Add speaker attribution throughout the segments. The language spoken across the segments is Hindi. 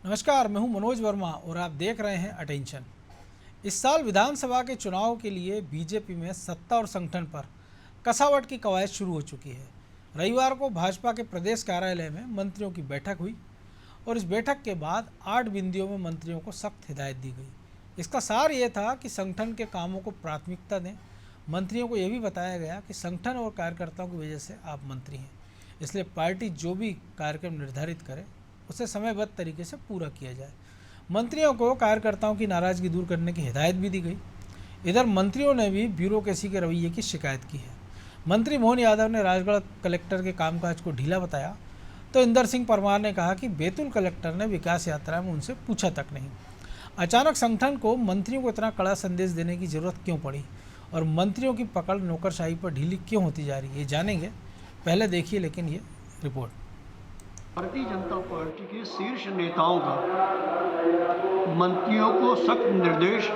Speaker 1: नमस्कार, मैं हूं मनोज वर्मा और आप देख रहे हैं अटेंशन। इस साल विधानसभा के चुनाव के लिए बीजेपी में सत्ता और संगठन पर कसावट की कवायद शुरू हो चुकी है। रविवार को भाजपा के प्रदेश कार्यालय में मंत्रियों की बैठक हुई और इस बैठक के बाद 8 बिंदुओं में मंत्रियों को सख्त हिदायत दी गई। इसका सार ये था कि संगठन के कामों को प्राथमिकता दें। मंत्रियों को यह भी बताया गया कि संगठन और कार्यकर्ताओं की वजह से आप मंत्री हैं, इसलिए पार्टी जो भी कार्यक्रम निर्धारित करे उसे समयबद्ध तरीके से पूरा किया जाए। मंत्रियों को कार्यकर्ताओं की नाराजगी दूर करने की हिदायत भी दी गई। इधर मंत्रियों ने भी ब्यूरोक्रेसी के रवैये की शिकायत की है। मंत्री मोहन यादव ने राजगढ़ कलेक्टर के कामकाज को ढीला बताया तो इंदर सिंह परमार ने कहा कि बैतूल कलेक्टर ने विकास यात्रा में उनसे पूछा तक नहीं। अचानक संगठन को मंत्रियों को इतना कड़ा संदेश देने की जरूरत क्यों पड़ी और मंत्रियों की पकड़ नौकरशाही पर ढीली क्यों होती जा रही है, ये जानेंगे। पहले देखिए लेकिन ये रिपोर्ट।
Speaker 2: भारतीय जनता पार्टी के शीर्ष नेताओं का मंत्रियों को सख्त निर्देश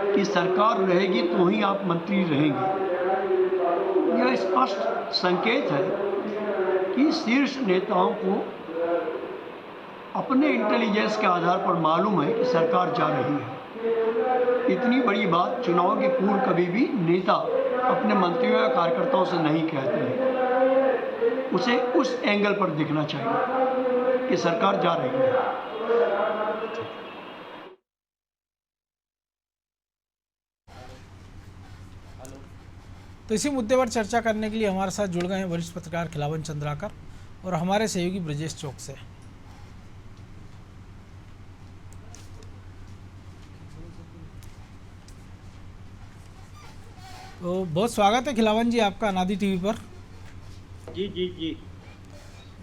Speaker 2: कि सरकार रहेगी तो ही आप मंत्री रहेंगे। यह स्पष्ट संकेत है कि शीर्ष नेताओं को अपने इंटेलिजेंस के आधार पर मालूम है कि सरकार जा रही है। इतनी बड़ी बात चुनाव के पूर्व कभी भी नेता अपने मंत्रियों या कार्यकर्ताओं से नहीं कहते हैं। उसे उस एंगल पर दिखना चाहिए कि सरकार जा रही है।
Speaker 1: तो इसी मुद्दे पर चर्चा करने के लिए हमारे साथ जुड़ गए हैं वरिष्ठ पत्रकार खिलावन चंद्राकर और हमारे सहयोगी ब्रजेश चौक से। तो बहुत स्वागत है खिलावन जी आपका अनादि टीवी पर।
Speaker 3: जी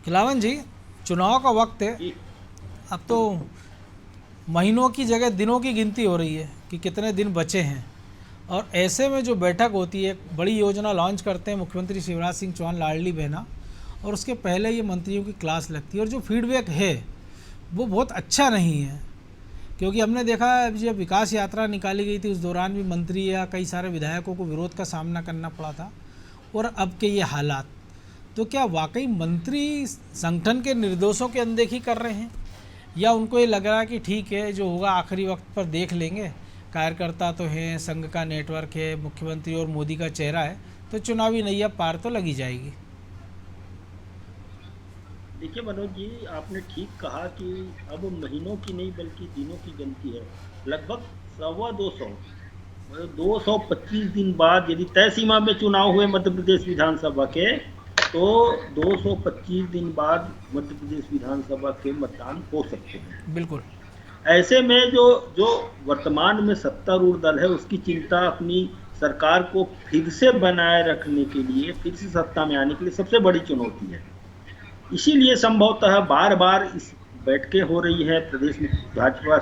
Speaker 1: खिलावन जी, चुनाव का वक्त है, अब तो महीनों की जगह दिनों की गिनती हो रही है कि कितने दिन बचे हैं और ऐसे में जो बैठक होती है, बड़ी योजना लॉन्च करते हैं मुख्यमंत्री शिवराज सिंह चौहान, लाडली बहना, और उसके पहले ये मंत्रियों की क्लास लगती है और जो फीडबैक है वो बहुत अच्छा नहीं है। क्योंकि हमने देखा जब विकास यात्रा निकाली गई थी उस दौरान भी मंत्री या कई सारे विधायकों को विरोध का सामना करना पड़ा था और अब के ये हालात। तो क्या वाकई मंत्री संगठन के निर्देशों की अनदेखी कर रहे हैं या उनको ये लग रहा है कि ठीक है जो होगा आखिरी वक्त पर देख लेंगे, कार्यकर्ता तो हैं, संघ का नेटवर्क है, मुख्यमंत्री और मोदी का चेहरा है, तो चुनावी नैया पार तो लगी जाएगी।
Speaker 3: देखिए मनोज जी, आपने ठीक कहा कि अब महीनों की नहीं बल्कि दिनों की गिनती है। लगभग 225 मतलब 225 दिन बाद यदि तय सीमा में चुनाव हुए मध्य प्रदेश विधानसभा के, तो 225 दिन बाद मध्य प्रदेश विधानसभा के मतदान हो सकते हैं।
Speaker 1: बिल्कुल।
Speaker 3: ऐसे में जो वर्तमान में सत्तारूढ़ दल है उसकी चिंता अपनी सरकार को फिर से बनाए रखने के लिए, फिर से सत्ता में आने के लिए सबसे बड़ी चुनौती है। इसीलिए संभवतः बार बार इस बैठकें हो रही है प्रदेश में, भाजपा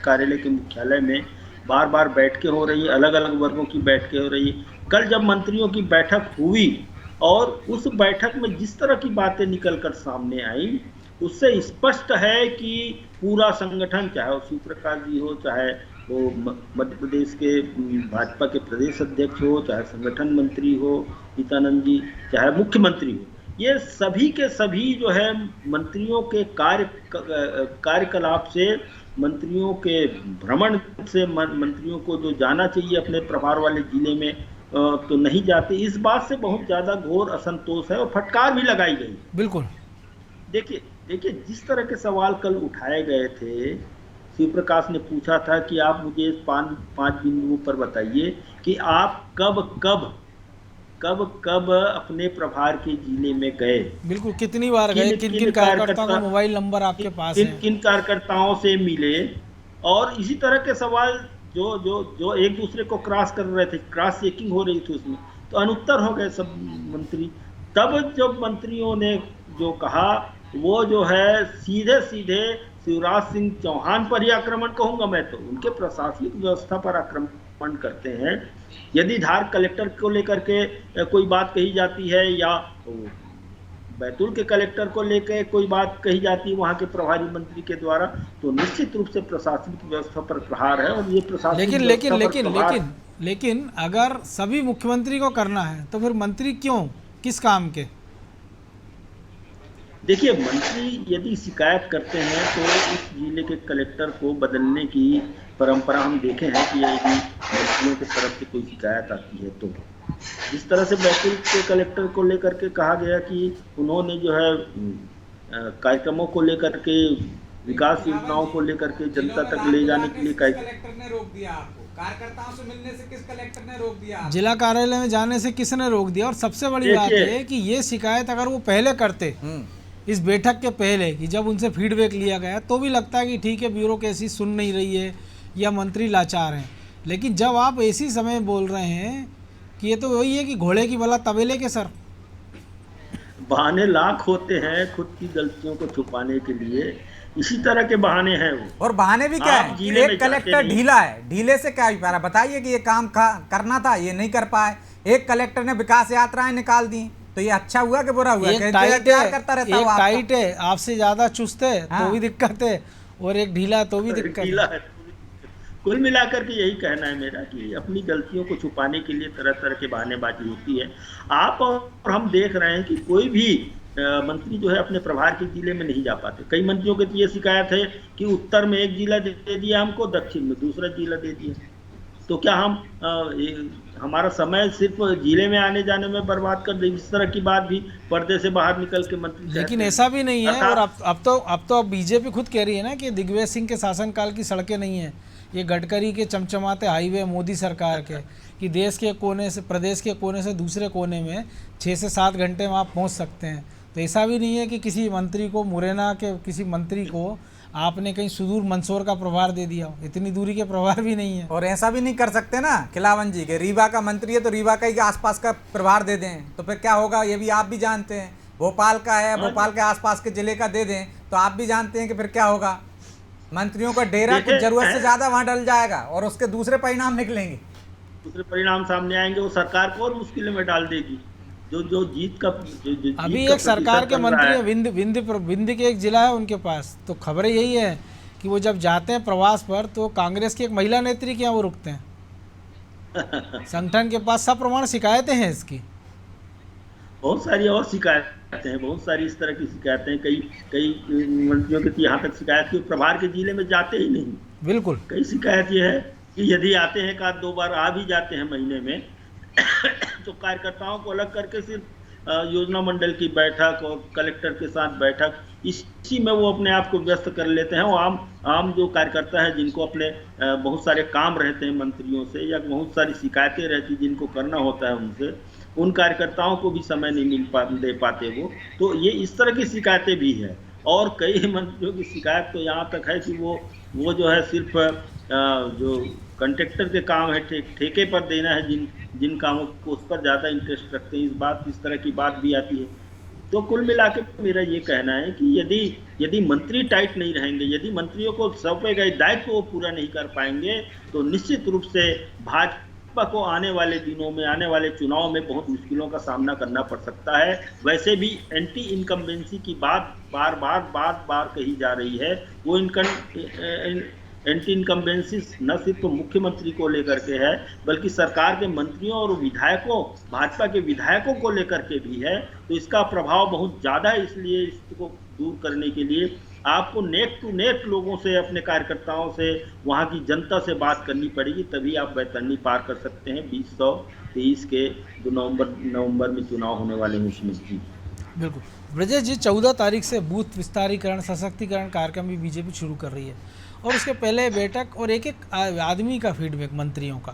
Speaker 3: कार्यालय के मुख्यालय में बार बार बैठकें हो रही है, अलग अलग वर्गों की बैठकें हो रही है। कल जब मंत्रियों की बैठक हुई और उस बैठक में जिस तरह की बातें निकलकर सामने आई उससे स्पष्ट है कि पूरा संगठन, चाहे वो शिव प्रकाश जी हो, चाहे वो मध्य प्रदेश के भाजपा के प्रदेश अध्यक्ष हो, चाहे संगठन मंत्री हो नित्यानंद जी, चाहे मुख्यमंत्री हो, ये सभी के सभी जो है मंत्रियों के कार्यकलाप से, मंत्रियों के भ्रमण से, मंत्रियों को जो जाना चाहिए अपने प्रभार वाले जिले में तो नहीं जाते। इस बात से बहुत ज़्यादा घोर असंतोष है और फटकार भी लगाई गई।
Speaker 1: बिल्कुल।
Speaker 3: देखिए जिस तरह के सवाल कल उठाए गए थे, शिव प्रकाश ने पूछा था कि आप मुझे 5 बिंदुओं पर बताइए कि आप कब अपने प्रभार के जिले में गए,
Speaker 1: बिल्कुल, कितनी बार गए, किन किन कार्यकर्ताओं का मोबाइल नंबर आपके पास है,
Speaker 3: किन कार्यकर्ताओं से मिले, और इसी तरह के सवाल जो एक दूसरे को क्रॉस कर रहे थे, क्रॉस चेकिंग हो रही थी उसमें, तो अनुत्तर हो गए सब मंत्री। तब जब मंत्रियों ने जो कहा वो जो है सीधे शिवराज सिंह चौहान पर ही आक्रमण कहूंगा मैं, तो उनके प्रशासनिक व्यवस्था पर आक्रमण करते हैं। यदि धार कलेक्टर को लेकर के कोई बात कही जाती है या बैतूल के कलेक्टर को लेकर कोई बात कही जाती है वहां के प्रभारी मंत्री के द्वारा, तो निश्चित रूप से प्रशासनिक व्यवस्था पर प्रहार है। और ये प्रशासनिक
Speaker 1: लेकिन अगर सभी मुख्यमंत्री को करना है तो फिर मंत्री क्यों, किस काम के?
Speaker 3: देखिए, मंत्री यदि शिकायत करते हैं तो उस जिले के कलेक्टर को बदलने की परंपरा हम देखे हैं कि यदि मंत्रियों की तरफ से कोई शिकायत आती है तो जिस तरह से बैतूल के कलेक्टर को लेकर के कहा गया कि उन्होंने जो है कार्यक्रमों को लेकर के, विकास योजनाओं को लेकर के जनता तक ले जाने के लिए
Speaker 4: कलेक्टर ने रोक दिया आपको, कार्यकर्ताओं से मिलने से किस कलेक्टर ने रोक दिया आपको?
Speaker 1: जिला कार्यालय में जाने से किसने रोक दिया? और सबसे बड़ी बात
Speaker 3: देखिए,
Speaker 1: है कि ये शिकायत अगर वो पहले करते, इस बैठक के पहले, कि जब उनसे फीडबैक लिया गया, तो भी लगता है कि ठीक है ब्यूरोक्रेसी सुन नहीं रही है या मंत्री लाचार हैं। लेकिन जब आप ऐसी समय बोल रहे हैं कि ये तो वही है कि घोड़े की बला तबेले के सर।
Speaker 3: बहाने लाख होते हैं खुद की गलतियों को छुपाने के लिए, इसी तरह के बहाने हैं वो।
Speaker 5: और बहाने भी क्या
Speaker 3: आप
Speaker 5: है?
Speaker 3: जिले में
Speaker 5: एक
Speaker 3: जाते
Speaker 5: कलेक्टर
Speaker 3: नहीं।
Speaker 5: ढीला है, ढीले से क्या ही पा रहा? बताइए कि ये काम करना था, ये नहीं कर पाए। एक कलेक्टर ने विकास यात्राएं निकाल दी, तो ये अच्छा हुआ कि बुरा हुआ?
Speaker 1: एक
Speaker 5: क्या
Speaker 1: टाइट
Speaker 5: क्या
Speaker 1: है,
Speaker 5: करता रहता
Speaker 1: एक
Speaker 5: हूँ आपका?
Speaker 1: टाइट है, आपसे ज्यादा चुस्त है
Speaker 5: हाँ।
Speaker 1: तो भी दिक्कत है, और एक ढीला है तो भी दिक्कत
Speaker 3: ढीला
Speaker 1: है।
Speaker 3: है। कुल मिलाकर के यही कहना है मेरा कि अपनी गलतियों को छुपाने के लिए तरह तरह के बहानेबाजी होती है। आप और हम देख रहे हैं कि कोई भी मंत्री जो है अपने प्रभार के जिले में नहीं जा पाते। कई मंत्रियों की तो ये शिकायत है कि उत्तर में एक जिला दे दिया हमको, दक्षिण में दूसरा जिला दे दिया। तो क्या हम हमारा समय सिर्फ जिले में आने जाने में बर्बाद कर देंगे? इस तरह की बात भी पर्दे से बाहर निकल के मंत्री कहते
Speaker 1: लेकिन
Speaker 3: हैं।
Speaker 1: ऐसा भी नहीं है।
Speaker 3: अर्थात-
Speaker 1: और अब तो बीजेपी खुद कह रही है ना कि दिग्विजय सिंह के शासनकाल की सड़कें नहीं है, ये गडकरी के चमचमाते हाईवे मोदी सरकार के, कि देश के कोने से, प्रदेश के कोने से दूसरे कोने में 6 से 7 घंटे में आप पहुंच सकते हैं। तो ऐसा भी नहीं है कि किसी मंत्री को, मुरैना के किसी मंत्री को आपने कहीं सुदूर मंदसौर का प्रभार दे दिया हो, इतनी दूरी के प्रभार भी नहीं है।
Speaker 5: और ऐसा भी नहीं कर सकते ना खिलावन जी के, रीवा का मंत्री है तो रीवा का ही आसपास का प्रभार दे दें, तो फिर क्या होगा ये भी आप भी जानते हैं। भोपाल का है, भोपाल के आसपास के जिले का दे दें तो आप भी जानते हैं कि फिर क्या होगा। मंत्रियों का डेरा कुछ जरूरत से ज्यादा वहां डल जाएगा और उसके दूसरे परिणाम निकलेंगे,
Speaker 3: दूसरे परिणाम सामने आएंगे, वो सरकार को और मुश्किल में डाल देगी। जो जीत का
Speaker 1: अभी एक सरकार के मंत्री है, विंध्य के एक जिला है उनके पास, तो खबरें यही है कि वो जब जाते हैं प्रवास पर तो कांग्रेस की एक महिला नेत्री के यहाँ वो रुकते हैं। संगठन के पास सब प्रमाण शिकायतें हैं इसकी।
Speaker 3: बहुत सारी और शिकायतें हैं, बहुत सारी इस तरह की शिकायतें। कई मंत्रियों की यहाँ तक शिकायत की प्रभार के जिले में जाते ही नहीं।
Speaker 1: बिल्कुल।
Speaker 3: कई शिकायत ये है कि यदि आते हैं, एक आध दो बार आ भी जाते हैं महीने में, तो कार्यकर्ताओं को अलग करके सिर्फ योजना मंडल की बैठक और कलेक्टर के साथ बैठक, इसी में वो अपने आप को व्यस्त कर लेते हैं। वो आम जो कार्यकर्ता है जिनको अपने बहुत सारे काम रहते हैं मंत्रियों से, या बहुत सारी शिकायतें रहती जिनको करना होता है उनसे, उन कार्यकर्ताओं को भी समय नहीं दे पाते वो। तो ये इस तरह की शिकायतें भी है। और कई मंत्रियों की शिकायत तो यहाँ तक है कि वो जो है सिर्फ जो कंट्रैक्टर के काम है, ठेके पर देना है जिन कामों को, उस पर ज़्यादा इंटरेस्ट रखते हैं। इस तरह की बात भी आती है। तो कुल मिला के मेरा ये कहना है कि यदि मंत्री टाइट नहीं रहेंगे, यदि मंत्रियों को सौंपे गए दायित्व को पूरा नहीं कर पाएंगे, तो निश्चित रूप से भाजपा को आने वाले दिनों में, आने वाले चुनाव में बहुत मुश्किलों का सामना करना पड़ सकता है। वैसे भी एंटी इनकम्बेंसी की बात बार कही जा रही है। वो एंटी इनकम्बेंसी न सिर्फ मुख्यमंत्री को लेकर के है, बल्कि सरकार के मंत्रियों और विधायकों, भाजपा के विधायकों को लेकर के भी है। तो इसका प्रभाव बहुत ज़्यादा है। इसलिए इसको दूर करने के लिए आपको नेक टू नेक लोगों से, अपने कार्यकर्ताओं से, वहाँ की जनता से बात करनी पड़ेगी, तभी आप बैतरनी पार कर सकते हैं 2023 के जो नवंबर में चुनाव होने वाले हैं उसमें भी।
Speaker 1: बिल्कुल। ब्रजेश जी, 14 तारीख से बूथ विस्तारीकरण, सशक्तिकरण कार्यक्रम भी बीजेपी शुरू कर रही है, और उसके पहले बैठक और एक एक आदमी का फीडबैक मंत्रियों का,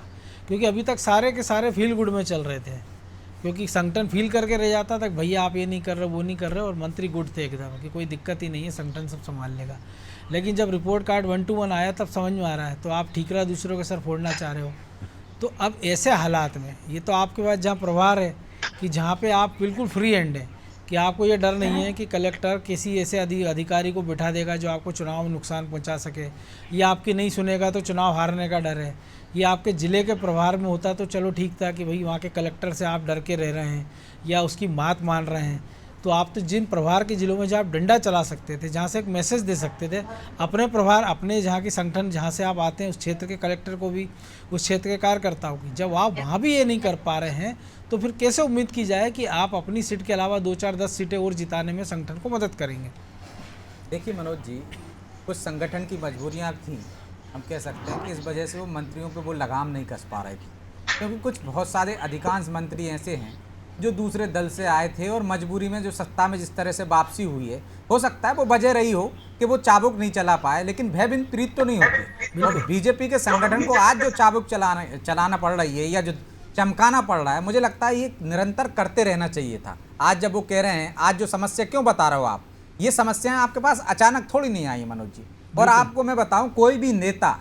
Speaker 1: क्योंकि अभी तक सारे के सारे फील गुड में चल रहे थे, क्योंकि संगठन फील करके रह जाता था भैया आप ये नहीं कर रहे, वो नहीं कर रहे, और मंत्री गुड थे एकदम कि कोई दिक्कत ही नहीं है, संगठन सब संभाल लेगा। लेकिन जब रिपोर्ट कार्ड 1 to 1 आया तब समझ में आ रहा है, तो आप ठीकरा दूसरों के सर फोड़ना चाह रहे हो। तो अब ऐसे हालात में ये तो आपके पास जहाँ प्रभार है कि जहाँ पे आप बिल्कुल फ्री हैंड हैं, कि आपको ये डर नहीं है कि कलेक्टर किसी ऐसे अधिकारी को बिठा देगा जो आपको चुनाव में नुकसान पहुंचा सके, या आपकी नहीं सुनेगा तो चुनाव हारने का डर है। ये आपके ज़िले के प्रभार में होता तो चलो ठीक था कि भाई वहाँ के कलेक्टर से आप डर के रह रहे हैं या उसकी बात मान रहे हैं, तो आप तो जिन प्रभार के ज़िलों में जहाँ आप डंडा चला सकते थे, जहाँ से एक मैसेज दे सकते थे अपने प्रभार, अपने जहाँ के संगठन जहाँ से आप आते हैं उस क्षेत्र के कलेक्टर को भी, उस क्षेत्र के कार्यकर्ताओं की, जब आप वहाँ भी ये नहीं कर पा रहे हैं तो फिर कैसे उम्मीद की जाए कि आप अपनी सीट के अलावा 2-4-10 सीटें और जिताने में संगठन को मदद करेंगे?
Speaker 5: देखिए मनोज जी, कुछ संगठन की मजबूरियां थीं, हम कह सकते हैं कि इस वजह से वो मंत्रियों पे वो लगाम नहीं कस पा रहे थे, क्योंकि कुछ बहुत सारे अधिकांश मंत्री ऐसे हैं जो दूसरे दल से आए थे और मजबूरी में जो सत्ता में जिस तरह से वापसी हुई है, हो सकता है वो वजह रही हो कि वो चाबुक नहीं चला पाए, लेकिन भय बिन प्रीत तो नहीं होती। और बीजेपी के संगठन को आज जो चाबुक चलाना पड़ रही है या जो चमकाना पड़ रहा है, मुझे लगता है ये निरंतर करते रहना चाहिए था। आज जब वो कह रहे हैं, आज जो समस्या क्यों बता रहे हो आप, ये समस्याएं आपके पास अचानक थोड़ी नहीं आई मनोज जी। और आपको मैं बताऊं, कोई भी नेता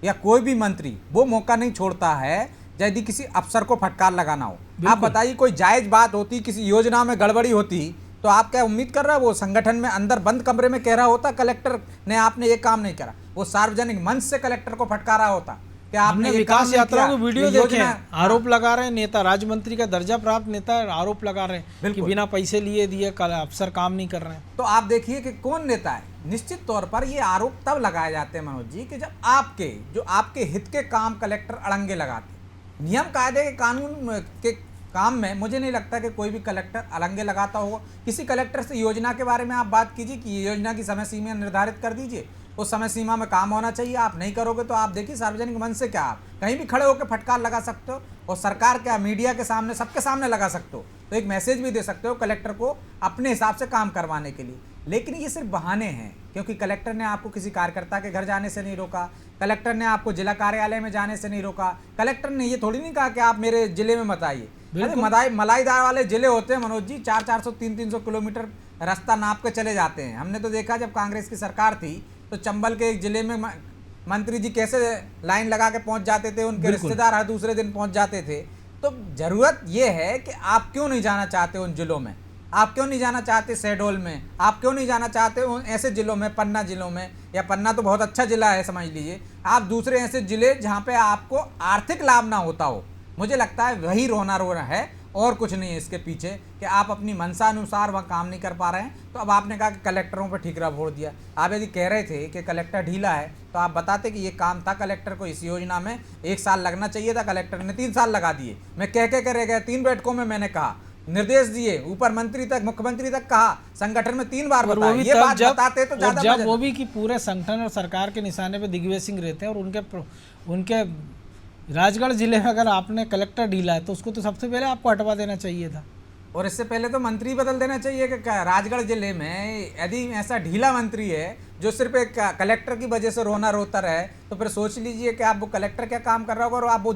Speaker 5: या कोई भी मंत्री वो मौका नहीं छोड़ता है यदि किसी अफसर को फटकार लगाना हो। आप बताइए, कोई जायज बात होती, किसी योजना में गड़बड़ी होती, तो आप क्या उम्मीद कर रहे हो वो संगठन में अंदर बंद कमरे में कह रहा होता कलेक्टर ने आपने ये काम नहीं करा? वो सार्वजनिक मंच से कलेक्टर को फटकारा होता कि आपने
Speaker 1: विकास यात्रा की वीडियो देखे, आरोप लगा रहे हैं नेता, राज्य मंत्री का दर्जा प्राप्त नेता आरोप लगा रहे हैं कि बिना पैसे लिए दिए अफसर काम नहीं कर रहे हैं।
Speaker 5: तो आप देखिए कि कौन नेता है। निश्चित तौर पर ये आरोप तब लगाए जाते हैं मनोज जी कि जब आपके हित के काम कलेक्टर अड़ंगे लगाते। नियम कायदे के कानून के काम में मुझे नहीं लगता कि कोई भी कलेक्टर अड़ंगे लगाता होगा। किसी कलेक्टर से योजना के बारे में आप बात कीजिए कि ये योजना की समय सीमा निर्धारित कर दीजिए, उस समय सीमा में काम होना चाहिए। आप नहीं करोगे तो आप देखिए सार्वजनिक मंच से क्या आप कहीं भी खड़े होकर फटकार लगा सकते हो, और सरकार क्या मीडिया के सामने सबके सामने लगा सकते हो, तो एक मैसेज भी दे सकते हो कलेक्टर को अपने हिसाब से काम करवाने के लिए। लेकिन ये सिर्फ बहाने हैं, क्योंकि कलेक्टर ने आपको किसी कार्यकर्ता के घर जाने से नहीं रोका, कलेक्टर ने आपको जिला कार्यालय में जाने से नहीं रोका, कलेक्टर ने ये थोड़ी नहीं कहा कि आप मेरे जिले में मत आइए। मलाईदार वाले जिले होते हैं मनोज जी, 400-400, 300-300 किलोमीटर रास्ता नाप के चले जाते हैं। हमने तो देखा जब कांग्रेस की सरकार थी तो चंबल के एक जिले में मंत्री जी कैसे लाइन लगा के पहुंच जाते थे, उनके रिश्तेदार हर दूसरे दिन पहुंच जाते थे। तो जरूरत ये है कि आप क्यों नहीं जाना चाहते उन जिलों में, आप क्यों नहीं जाना चाहते शहडोल में, आप क्यों नहीं जाना चाहते उन ऐसे जिलों में, पन्ना जिलों में, या पन्ना तो बहुत अच्छा जिला है समझ लीजिए, आप दूसरे ऐसे जिले जहाँ पे आपको आर्थिक लाभ ना होता हो। मुझे लगता है वही रोना है और कुछ नहीं है इसके पीछे, कि आप अपनी मनसा अनुसार वहाँ काम नहीं कर पा रहे हैं। तो अब आपने कहा कि कलेक्टरों पर ठीकरा फोड़ दिया। आप यदि कह रहे थे कि कलेक्टर ढीला है तो आप बताते कि ये काम था कलेक्टर को इस योजना में 1 साल लगना चाहिए था, कलेक्टर ने 3 साल लगा दिए। मैं कह के रह गया, 3 बैठकों में मैंने कहा, निर्देश दिए, ऊपर मंत्री तक, मुख्यमंत्री तक कहा, संगठन में 3 बार बताया। ये बात बताते तो ज्यादा
Speaker 1: जब वो भी कि पूरे संगठन और सरकार के निशाने पे दिग्विजय सिंह रहते हैं, और उनके राजगढ़ जिले में अगर आपने कलेक्टर ढीला है तो उसको तो सबसे पहले आपको हटवा देना चाहिए था,
Speaker 5: और इससे पहले तो मंत्री बदल देना चाहिए कि राजगढ़ जिले में यदि ऐसा ढीला मंत्री है जो सिर्फ एक कलेक्टर की वजह से रोना रोता रहे, तो फिर सोच लीजिए कि आप वो कलेक्टर क्या काम कर रहा होगा, और आप वो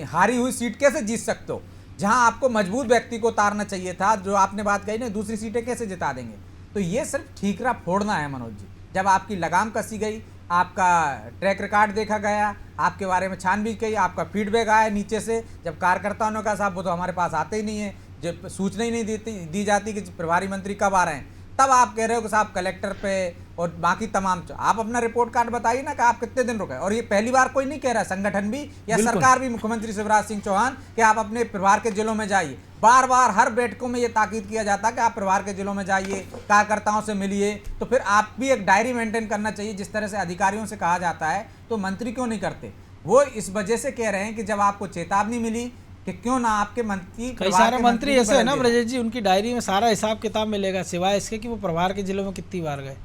Speaker 5: हारी हुई सीट कैसे जीत सकते हो। जहां आपको मजबूत व्यक्ति को उतारना चाहिए था, जो आपने बात कही ना, दूसरी सीटें कैसे जिता देंगे। तो ये सिर्फ ठीकरा फोड़ना है मनोज जी। जब आपकी लगाम कसी गई, आपका ट्रैक रिकॉर्ड देखा गया, आपके बारे में छानबीन की, आपका फीडबैक आया नीचे से, जब कार्यकर्ताओं ने कहा साहब वो तो हमारे पास आते ही नहीं है, जब सूचना ही नहीं दी जाती कि प्रभारी मंत्री कब आ रहे हैं, तब आप कह रहे हो कि साहब कलेक्टर पे और बाकी तमाम। आप अपना रिपोर्ट कार्ड बताइए ना कि आप कितने दिन रुके। और ये पहली बार कोई नहीं कह रहा, संगठन भी या सरकार भी, मुख्यमंत्री शिवराज सिंह चौहान, कि आप अपने प्रभार के जिलों में जाइए। बार बार हर बैठकों में ये ताकीद किया जाता है कि आप प्रभार के जिलों में जाइए, कार्यकर्ताओं से मिलिए। तो फिर आप भी एक डायरी मेंटेन करना चाहिए, जिस तरह से अधिकारियों से कहा जाता है। तो मंत्री क्यों नहीं करते? वो इस वजह से कह रहे हैं कि जब आपको चेतावनी मिली कि क्यों ना आपके मंत्री,
Speaker 1: कई सारे मंत्री ऐसे है ना ब्रजेश जी, उनकी डायरी में सारा हिसाब किताब मिलेगा, सिवाय इसके कि वो प्रभार के जिलों में कितनी बार गए।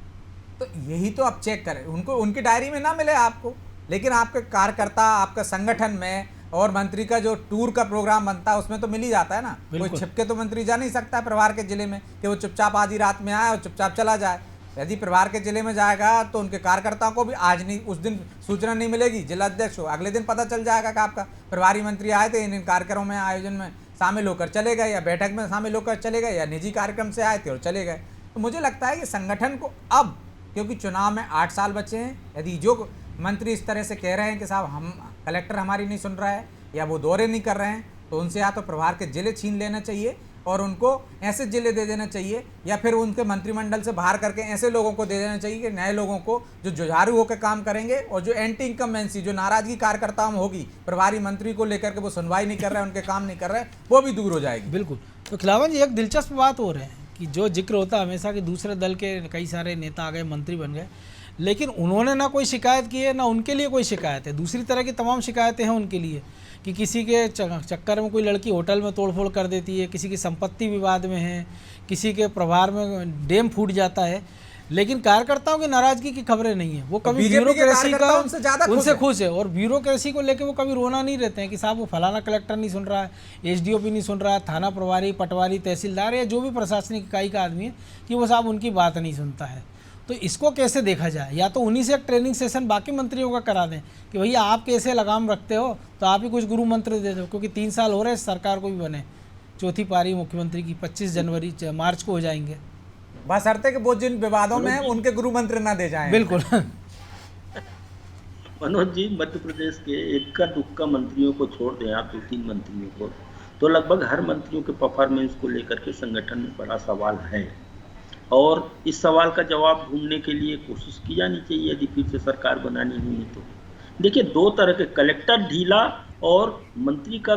Speaker 5: तो यही तो आप चेक करें, उनको उनकी डायरी में ना मिले आपको, लेकिन आपके कार्यकर्ता, आपका संगठन में और मंत्री का जो टूर का प्रोग्राम बनता है उसमें तो मिल ही जाता है ना। कोई छिपके तो मंत्री जा नहीं सकता प्रभार के जिले में कि वो चुपचाप आधी रात में आए और चुपचाप चला जाए। यदि प्रभार के जिले में जाएगा तो उनके कार्यकर्ताओं को भी आज नहीं, उस दिन सूचना नहीं मिलेगी, जिला अध्यक्ष हो, अगले दिन पता चल जाएगा कि आपका प्रभारी मंत्री आए थे, इन कार्यक्रमों में, आयोजन में शामिल होकर चले गए, या बैठक में शामिल होकर चले गए, या निजी कार्यक्रम से आए थे और चले गए। तो मुझे लगता है कि संगठन को अब, क्योंकि चुनाव में 8 साल बचे हैं, यदि जो मंत्री इस तरह से कह रहे हैं कि साहब हम कलेक्टर हमारी नहीं सुन रहा है या वो दौरे नहीं कर रहे हैं, तो उनसे या तो प्रभार के जिले छीन लेना चाहिए और उनको ऐसे जिले दे देना चाहिए, या फिर उनके मंत्रिमंडल से बाहर करके ऐसे लोगों को दे देना चाहिए कि नए लोगों को जो जुझारू होकर काम करेंगे, और जो एंटी इनकम्बेंसी, जो नाराजगी कार्यकर्ताओं में होगी प्रभारी मंत्री को लेकर के, वो सुनवाई नहीं कर रहे हैं, उनके काम नहीं कर रहे हैं, वो भी दूर हो जाएगी।
Speaker 1: बिल्कुल। तो खिलावन जी, एक दिलचस्प बात हो रही है कि जो जिक्र होता हमेशा कि दूसरे दल के कई सारे नेता आ गए, मंत्री बन गए, लेकिन उन्होंने ना कोई शिकायत की है, ना उनके लिए कोई शिकायत है। दूसरी तरह की तमाम शिकायतें हैं उनके लिए कि किसी के चक्कर में कोई लड़की होटल में तोड़फोड़ कर देती है, किसी की संपत्ति विवाद में है, किसी के प्रभार में डैम फूट जाता है, लेकिन कार्यकर्ताओं की नाराजगी की खबरें नहीं है। वो कभी ब्यूरोक्रेसी का उनसे खुश है, और ब्यूरोक्रेसी को लेकर वो कभी रोना नहीं रहते हैं कि साहब वो फलाना कलेक्टर नहीं सुन रहा है, एसडीओपी नहीं सुन रहा है, थाना प्रभारी, पटवारी, तहसीलदार या जो भी प्रशासनिक इकाई का आदमी है कि वो साहब उनकी बात नहीं सुनता है। तो इसको कैसे देखा जाए? या तो उन्हीं से एक ट्रेनिंग सेशन बाकी मंत्रियों का करा दें कि भैया आप कैसे लगाम रखते हो, तो आप ही कुछ गुरु मंत्र दे दो, क्योंकि 3 साल हो रहे हैं सरकार को भी बने, चौथी पारी मुख्यमंत्री की 25 मार्च को हो जाएंगे।
Speaker 5: बशर्ते कि वो जिन विवादों में है उनके गुरु मंत्र ना दे जाएं।
Speaker 1: बिल्कुल।
Speaker 3: मनोज जी, मध्य प्रदेश के इक्का दुक्का मंत्रियों को छोड़ दें आप, 2-3 मंत्रियों को, तो लगभग हर मंत्रियों के परफॉर्मेंस को लेकर के संगठन में बड़ा सवाल है, और इस सवाल का जवाब ढूंढने के लिए कोशिश की जानी चाहिए यदि फिर से सरकार बनानी हुई है तो। देखिए, 2 तरह के, कलेक्टर ढीला और मंत्री का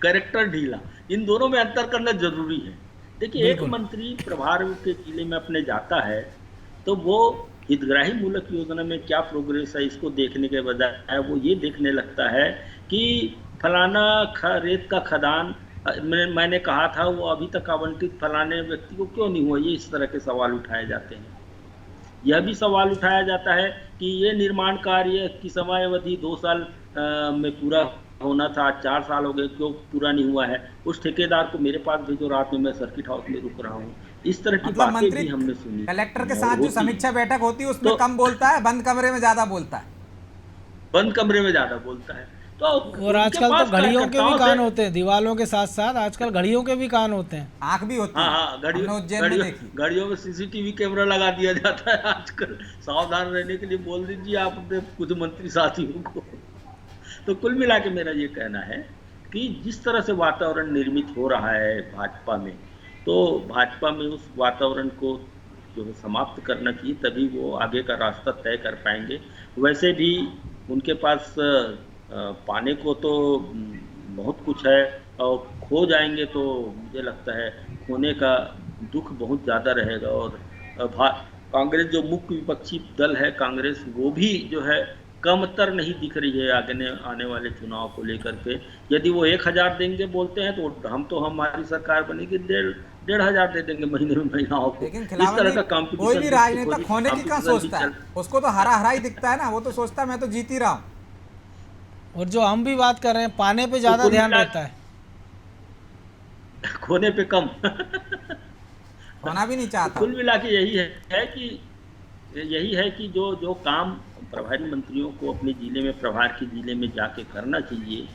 Speaker 3: कैरेक्टर ढीला, इन दोनों में अंतर करना जरूरी है। देखिए, एक मंत्री प्रभार के जिले में अपने जाता है तो वो हितग्राही मूलक योजना में क्या प्रोग्रेस है इसको देखने के बजाय वो ये देखने लगता है कि फलाना रेत का खदान मैंने कहा था वो अभी तक आवंटित फलाने व्यक्ति को क्यों नहीं हुआ, ये इस तरह के सवाल उठाए जाते हैं। यह भी सवाल उठाया जाता है कि ये निर्माण कार्य की समय अवधि 2 साल में पूरा होना था, 4 साल हो गए, क्यों पूरा नहीं हुआ है? उस ठेकेदार को मेरे पास भेजो, रात में मैं सर्किट हाउस में रुक रहा हूँ। इस तरह की बातें भी हमने सुनी।
Speaker 5: कलेक्टर के साथ जो समीक्षा बैठक होती है उसमें कम बोलता है, बंद कमरे में ज्यादा बोलता है।
Speaker 3: बंद कमरे में ज्यादा बोलता है। तो
Speaker 1: और आजकल तो घड़ियों के भी कान होते हैं, दीवालों के साथ साथ आजकल घड़ियों के भी कान होते हैं,
Speaker 5: आंख भी होती है।
Speaker 3: हाँ, घड़ियों में सीसीटीवी कैमरा लगा दिया जाता है आजकल। सावधान रहने के लिए बोल दीजिए आप अपने कुछ मंत्री साथियों को। तो कुल मिला के मेरा ये कहना है कि जिस तरह से वातावरण निर्मित हो रहा है भाजपा में, तो भाजपा में उस वातावरण को जो है समाप्त करना चाहिए, तभी वो आगे का रास्ता तय कर पाएंगे। वैसे भी उनके पास पाने को तो बहुत कुछ है, और खो जाएंगे तो मुझे लगता है खोने का दुख बहुत ज़्यादा रहेगा। और कांग्रेस जो मुख्य विपक्षी दल है कांग्रेस, वो भी जो है कमतर नहीं दिख रही है आने वाले चुनाव को लेकर के। यदि वो 1000 देंगे बोलते हैं तो हमारी सरकार बनेगी 1500 दे देंगे महीने में महिलाओं को।
Speaker 5: लेकिन
Speaker 3: इस तरह का कंपटीशन
Speaker 5: कोई भी राजनेता खोने की कहाँ सोचता है, उसको तो हरा ही दिखता है ना, वो तो सोचता है मैं तो जीत ही रहा हूँ।
Speaker 1: और जो हम भी बात कर रहे हैं पाने पे ज्यादा ध्यान रहता है,
Speaker 3: खोने पे कम।
Speaker 5: खोना भी नहीं चाहता।
Speaker 3: कुल मिला के यही है कि जो काम प्रभारी मंत्रियों को अपने जिले में, प्रभार के जिले में जाके करना चाहिए,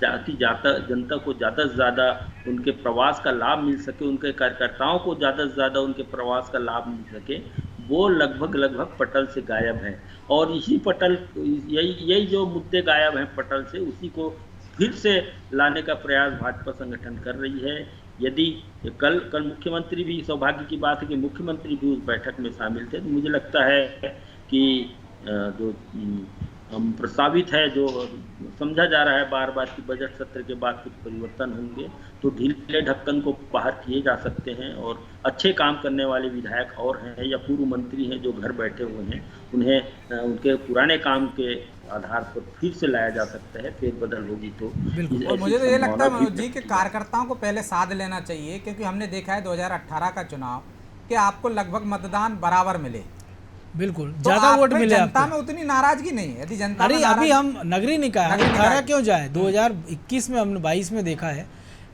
Speaker 3: ताकि जनता को ज़्यादा से ज़्यादा उनके प्रवास का लाभ मिल सके, उनके कार्यकर्ताओं को ज़्यादा से ज़्यादा उनके प्रवास का लाभ मिल सके, वो लगभग पटल से गायब है। और यही जो मुद्दे गायब हैं पटल से, उसी को फिर से लाने का प्रयास भाजपा संगठन कर रही है। यदि कल मुख्यमंत्री भी, सौभाग्य की बात है कि मुख्यमंत्री भी उस बैठक में शामिल थे, तो मुझे लगता है कि जो प्रस्तावित है, जो समझा जा रहा है बार बार कि बजट सत्र के बाद कुछ परिवर्तन होंगे, तो ढीले ढक्कन को बाहर किए जा सकते हैं, और अच्छे काम करने वाले विधायक और हैं या पूर्व मंत्री हैं जो घर बैठे हुए हैं, उन्हें उनके पुराने काम के आधार पर फिर से लाया जा सकता है। फेरबदल होगी तो
Speaker 5: और मुझे तो ये लगता है मनोज जी कि कार्यकर्ताओं को पहले साध लेना चाहिए, क्योंकि हमने देखा है 2018 का चुनाव कि आपको लगभग मतदान बराबर मिले,
Speaker 1: बिल्कुल ज्यादा वोट मिले।
Speaker 5: जनता में उतनी नाराजगी नहीं है। यदि जनता
Speaker 1: अरे अभी हम नगरी निकाय 18 क्यों जाए, 2021 में हमने 22 में देखा है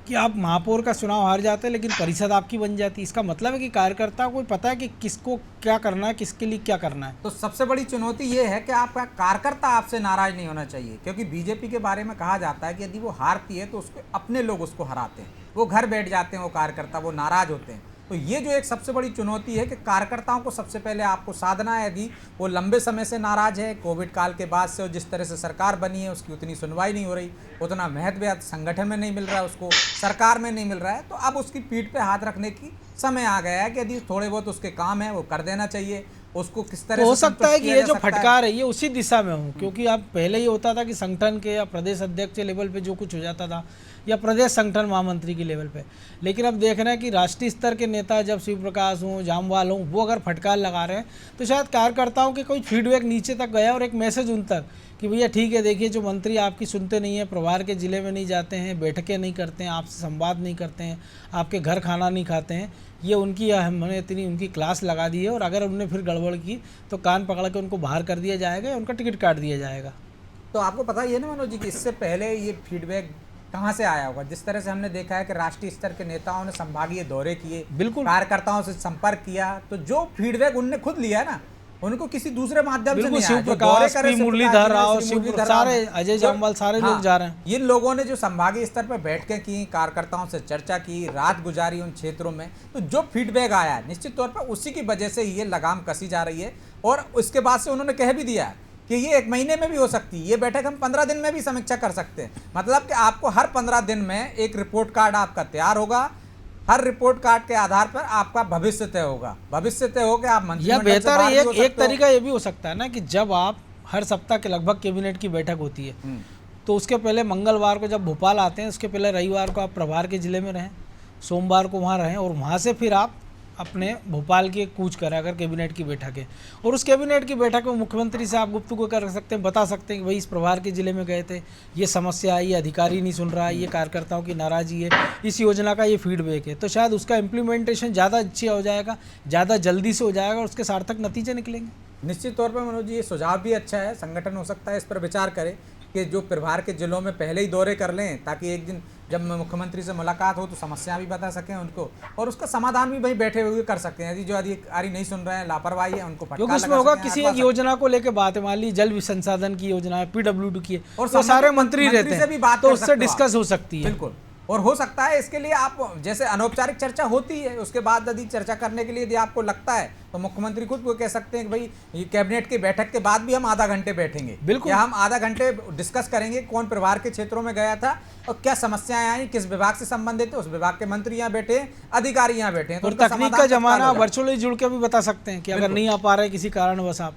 Speaker 1: कि आप महापौर का चुनाव हार जाते हैं लेकिन परिषद आपकी बन जाती है। इसका मतलब है कि कार्यकर्ता को पता है कि किसको क्या करना है, किसके लिए क्या करना है।
Speaker 5: तो सबसे बड़ी चुनौती ये है कि आपका कार्यकर्ता आपसे नाराज नहीं होना चाहिए, क्योंकि बीजेपी के बारे में कहा जाता है कि यदि वो हारती है तो उसके अपने लोग उसको हराते हैं, वो घर बैठ जाते हैं, वो कार्यकर्ता वो नाराज होते हैं। तो ये जो एक सबसे बड़ी चुनौती है कि कार्यकर्ताओं को सबसे पहले आपको साधना है। यदि वो लंबे समय से नाराज है, कोविड काल के बाद से, और जिस तरह से सरकार बनी है उसकी उतनी सुनवाई नहीं हो रही, उतना महत्व संगठन में नहीं मिल रहा है, उसको सरकार में नहीं मिल रहा है, तो अब उसकी पीठ पे हाथ रखने की समय आ गया है कि यदि थोड़े बहुत उसके काम है वो कर देना चाहिए। उसको किस तरह
Speaker 1: हो सकता है कि ये जो फटकार है ये उसी दिशा में हो, क्योंकि अब पहले ये होता था कि संगठन के या प्रदेश अध्यक्ष के लेवल पे जो कुछ हो जाता था, या प्रदेश संगठन महामंत्री के लेवल पे। लेकिन अब देख रहे हैं कि राष्ट्रीय स्तर के नेता जब शिव प्रकाश हों, जामवाल हों, वो अगर फटकार लगा रहे हैं तो शायद कार्यकर्ताओं के कोई फीडबैक नीचे तक गया और एक मैसेज उन तक कि भैया ठीक है, देखिए जो मंत्री आपकी सुनते नहीं हैं, प्रभार के ज़िले में नहीं जाते हैं, बैठकें नहीं करते हैं, आपसे संवाद नहीं करते हैं, आपके घर खाना नहीं खाते हैं, ये उनकी हमने इतनी उनकी क्लास लगा दी है और अगर उन्होंने फिर गड़बड़ की तो कान पकड़ के उनको बाहर कर दिया जाएगा या उनका टिकट काट दिया जाएगा।
Speaker 5: तो आपको पता ही है ना मनोज जी कि इससे पहले ये फीडबैक कहाँ से आया होगा? जिस तरह से हमने देखा है कि राष्ट्रीय स्तर के नेताओं ने संभागीय दौरे किए,
Speaker 1: बिल्कुल
Speaker 5: कार्यकर्ताओं से संपर्क किया, तो जो फीडबैक उनने खुद लिया है ना, उनको किसी दूसरे माध्यम से नहीं आया।
Speaker 1: शिव प्रकाश, पी मुरलीधर राव, सारे अजय जामवाल, सारे लोग जा रहे हैं।
Speaker 5: इन लोगों ने जो संभागीय स्तर पर बैठकें की, कार्यकर्ताओं से चर्चा की, रात गुजारी उन क्षेत्रों में, तो जो फीडबैक आया है निश्चित तौर पर उसी की वजह से ये लगाम कसी जा रही है। और उसके बाद से उन्होंने कह भी दिया है कि ये 1 महीने में भी हो सकती है, ये बैठक हम 15 दिन में भी समीक्षा कर सकते हैं। मतलब कि आपको हर 15 दिन में एक रिपोर्ट कार्ड आपका तैयार होगा, हर रिपोर्ट कार्ड के आधार पर आपका भविष्य तय होगा। भविष्य तय हो के आप
Speaker 1: या बेहतर है एक तरीका ये भी हो सकता है ना कि जब आप हर सप्ताह के लगभग कैबिनेट की बैठक होती है तो उसके पहले मंगलवार को जब भोपाल आते हैं उसके पहले रविवार को आप प्रभार के ज़िले में रहें, सोमवार को वहाँ रहें और वहाँ से फिर आप अपने भोपाल की कूच करें अगर कैबिनेट की बैठक है। और उस कैबिनेट की बैठक में मुख्यमंत्री से आप गुफ्तगू कर सकते हैं, बता सकते हैं कि भाई इस प्रभार के ज़िले में गए थे, ये समस्या है, ये अधिकारी नहीं सुन रहा है, ये कार्यकर्ताओं की नाराज़गी है, इस योजना का ये फीडबैक है। तो शायद उसका इम्प्लीमेंटेशन ज़्यादा अच्छा हो जाएगा, ज़्यादा जल्दी से हो जाएगा और उसके सार्थक नतीजे निकलेंगे।
Speaker 5: निश्चित तौर पर मनोज जी ये सुझाव भी अच्छा है, संगठन हो सकता है इस पर विचार करे कि जो प्रभार के जिलों में पहले ही दौरे कर लें ताकि एक दिन जब मुख्यमंत्री से मुलाकात हो तो समस्या भी बता सकें उनको और उसका समाधान भी वहीं बैठे हुए कर सकते हैं। यदि जो अधिकारी नहीं सुन रहे हैं, लापरवाही है, उनको
Speaker 1: क्योंकि उसमें होगा किसी एक योजना को लेकर बात है, मान ली जल संसाधन की योजना है, PWD की है और तो सारे मंत्री रहते हैं तो उससे डिस्कस हो सकती है।
Speaker 5: बिल्कुल, और हो सकता है इसके लिए आप जैसे अनौपचारिक चर्चा होती है उसके बाद यदि चर्चा करने के लिए यदि आपको लगता है तो मुख्यमंत्री खुद वो कह सकते हैं कि भाई ये कैबिनेट की बैठक के बाद भी हम आधा घंटे बैठेंगे,
Speaker 1: बिल्कुल,
Speaker 5: या हम आधा घंटे डिस्कस करेंगे कौन प्रभार के क्षेत्रों में गया था और क्या समस्याएं आई, किस विभाग से संबंधित है, उस विभाग के मंत्री यहाँ बैठे हैं, अधिकारी यहाँ बैठे हैं।
Speaker 1: और तकनीक का जमाना, वर्चुअली जुड़ के भी बता सकते हैं कि अगर नहीं आ पा रहे किसी कारणवश आप,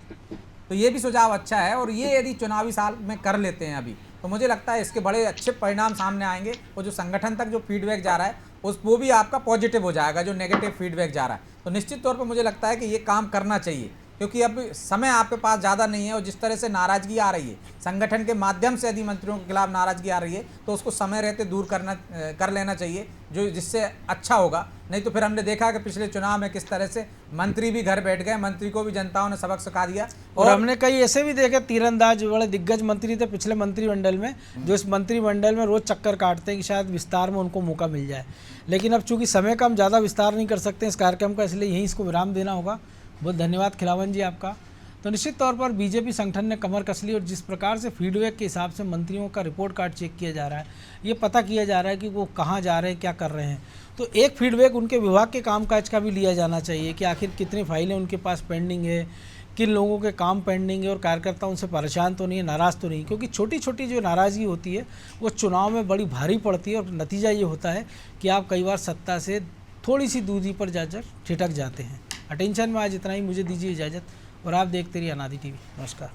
Speaker 5: तो ये भी सुझाव अच्छा है। और ये यदि चुनावी साल में कर लेते हैं अभी तो मुझे लगता है इसके बड़े अच्छे परिणाम सामने आएंगे और जो संगठन तक जो फीडबैक जा रहा है वो भी आपका पॉजिटिव हो जाएगा, जो नेगेटिव फीडबैक जा रहा है। तो निश्चित तौर पर मुझे लगता है कि ये काम करना चाहिए क्योंकि अब समय आपके पास ज़्यादा नहीं है और जिस तरह से नाराज़गी आ रही है संगठन के माध्यम से यदि मंत्रियों के खिलाफ नाराज़गी आ रही है तो उसको समय रहते दूर कर लेना चाहिए, जो जिससे अच्छा होगा। नहीं तो फिर हमने देखा कि पिछले चुनाव में किस तरह से मंत्री भी घर बैठ गए, मंत्री को भी जनताओं ने सबक सिखा दिया।
Speaker 1: और हमने कई ऐसे भी देखे तीरंदाज बड़े दिग्गज मंत्री थे पिछले मंत्रिमंडल में जो इस मंत्रिमंडल में रोज चक्कर काटते हैं कि शायद विस्तार में उनको मौका मिल जाए। लेकिन अब चूंकि समय का हम ज़्यादा विस्तार नहीं कर सकते इस कार्यक्रम का, इसलिए यहीं इसको विराम देना होगा। बहुत धन्यवाद खिलावन जी आपका। तो निश्चित तौर पर बीजेपी संगठन ने कमर कस ली और जिस प्रकार से फीडबैक के हिसाब से मंत्रियों का रिपोर्ट कार्ड चेक किया जा रहा है, ये पता किया जा रहा है कि वो कहाँ जा रहे हैं, क्या कर रहे हैं। तो एक फीडबैक उनके विभाग के कामकाज का भी लिया जाना चाहिए कि आखिर कितनी फाइलें उनके पास पेंडिंग है, किन लोगों के काम पेंडिंग है और कार्यकर्ता उनसे परेशान तो नहीं है, नाराज़ तो नहीं। क्योंकि छोटी छोटी जो नाराज़गी होती है वो चुनाव में बड़ी भारी पड़ती है और नतीजा ये होता है कि आप कई बार सत्ता से थोड़ी सी दूरी पर जाकर ठिठक जाते हैं। अटेंशन में आज इतना ही, मुझे दीजिए इजाज़त और आप देखते रहिए अनादि टीवी। नमस्कार।